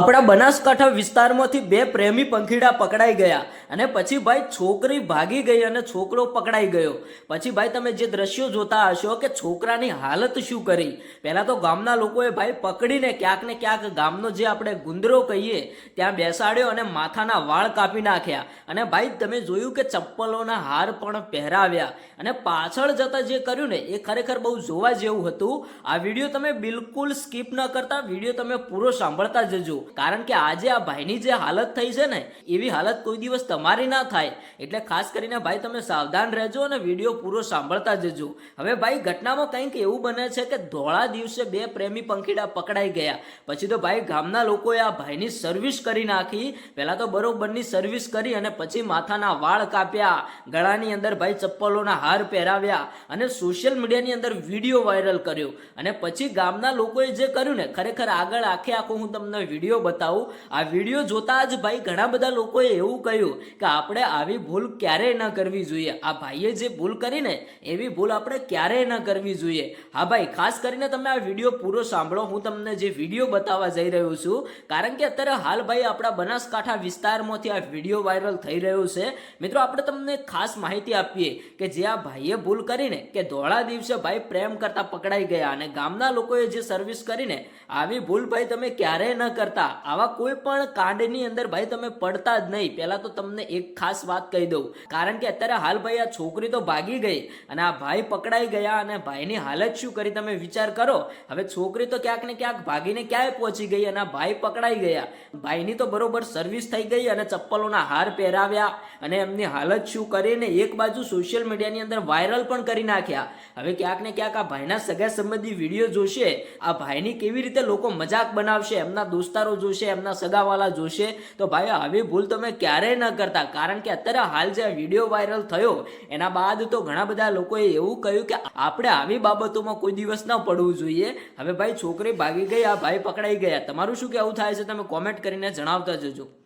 આપણા બનાસકાંઠા વિસ્તારમાંથી બે પ્રેમી પંખીડા પકડાઈ ગયા અને પછી ભાઈ છોકરી ભાગી ગઈ અને છોકરો પકડાઈ ગયો. પછી ભાઈ તમે જે દ્રશ્યો જોતા હશો કે છોકરાની હાલત શું કરી. પહેલા તો ગામના લોકોએ ભાઈ પકડીને ક્યાંક ને ક્યાંક ગામનો જે આપણે ગુંદરો કહીએ ત્યાં બેસાડ્યો અને માથાના વાળ કાપી નાખ્યા. અને ભાઈ તમે જોયું કે ચપ્પલોના હાર પણ પહેરાવ્યા અને પાછળ જતા જે કર્યું ને એ ખરેખર બહુ જોવા જેવું હતું. આ વિડીયો તમે બિલકુલ સ્કીપ ન કરતા, વિડીયો તમે પૂરો સાંભળતા જજો. કારણ કે આજે આ ભાઈની જે હાલત થઈ છે ને એવી હાલત કોઈ દિવસ તમારી ના થાય. એટલે ખાસ કરીને ભાઈ તમે સાવધાન રહેજો અને વિડીયો પૂરો સાંભળતા જજો. હવે ભાઈ ઘટનામાં કંઈક એવું બને છે કે ધોળા દિવસે બે પ્રેમી પંખીડા પકડાઈ ગયા. પછી તો ભાઈ ગામના લોકોએ આ ભાઈની સર્વિસ કરી નાખી. પહેલા તો બરોબરની સર્વિસ કરી અને પછી માથાના વાળ કાપ્યા, ગળાની અંદર ભાઈ ચપ્પલોના હાર પહેરાવ્યા અને સોશિયલ મીડિયાની અંદર વિડીયો વાયરલ કર્યો. અને પછી ગામના લોકોએ જે કર્યું ને ખરેખર આગળ આખો હું તમને વિડીયો બતાવું. આ વિડીયો જોતા જ ભાઈ ઘણા બધા લોકોએ એવું કહ્યું કે આપણે આવી ભૂલ ક્યારેય ન કરવી જોઈએ. આ ભાઈએ જે ભૂલ કરી ને એવી ભૂલ આપણે ક્યારેય ન કરવી જોઈએ. હા ભાઈ, ખાસ કરીને તમે આ વિડીયો પૂરો સાંભળો. હું તમને જે વિડીયો બતાવવા જઈ રહ્યો છું, કારણ કે અત્યારે હાલ ભાઈ આપણા બનાસકાંઠા વિસ્તારમાંથી આ વિડીયો વાયરલ થઈ રહ્યો છે. મિત્રો, આપણે તમને ખાસ માહિતી આપીએ કે જે આ ભાઈએ ભૂલ કરીને કે ધોળા દિવસે ભાઈ પ્રેમ કરતા પકડાઈ ગયા અને ગામના લોકોએ જે સર્વિસ કરીને આવી ભૂલ ભાઈ તમે ક્યારેય ન કરતા. આવા કોઈ પણ કાંડની અંદર ભાઈ તમે પડતા જ નહીં. પહેલા તો તમને એક ખાસ વાત કહી દઉં, કારણ કે અત્યારે હાલ ભાઈ આ છોકરી તો ભાગી ગઈ અને આ ભાઈ પકડાઈ ગયા અને ભાઈની હાલત શું કરી તમે વિચાર કરો. હવે છોકરી તો ક્યાંક ને ક્યાંક ભાગીને ક્યાંય પહોંચી ગઈ અને આ ભાઈ પકડાઈ ગયા. ભાઈની તો બરોબર સર્વિસ થઈ ગઈ અને ચપ્પલોના હાર પહેરાવ્યા અને એમની હાલત શું કરીને એક બાજુ સોશિયલ મીડિયાની અંદર વાયરલ પણ કરી નાખ્યા. હવે ક્યાંક ને ક્યાંક આ ભાઈના સગા સંબંધી વિડીયો જોશે, આ ભાઈની કેવી રીતે લોકો મજાક બનાવશે, એમના દોસ્તારો જોશે, એમના સગાવાલા જોશે, તો ભાઈ આવી ભૂલ તમે ક્યારેય ન કરતા. કારણ કે અત્યારે હાલ જે વિડીયો વાયરલ થયો એના બાદ તો ઘણા બધા લોકોએ એવું કહ્યું કે આપણે આવી બાબતોમાં કોઈ દિવસ ન પડવું જોઈએ. હવે ભાઈ છોકરી ભાગી ગઈ, આ ભાઈ પકડાઈ ગયા. તમારું શું કહેવું થાય છે તમે કોમેન્ટ કરીને જણાવતા જજો.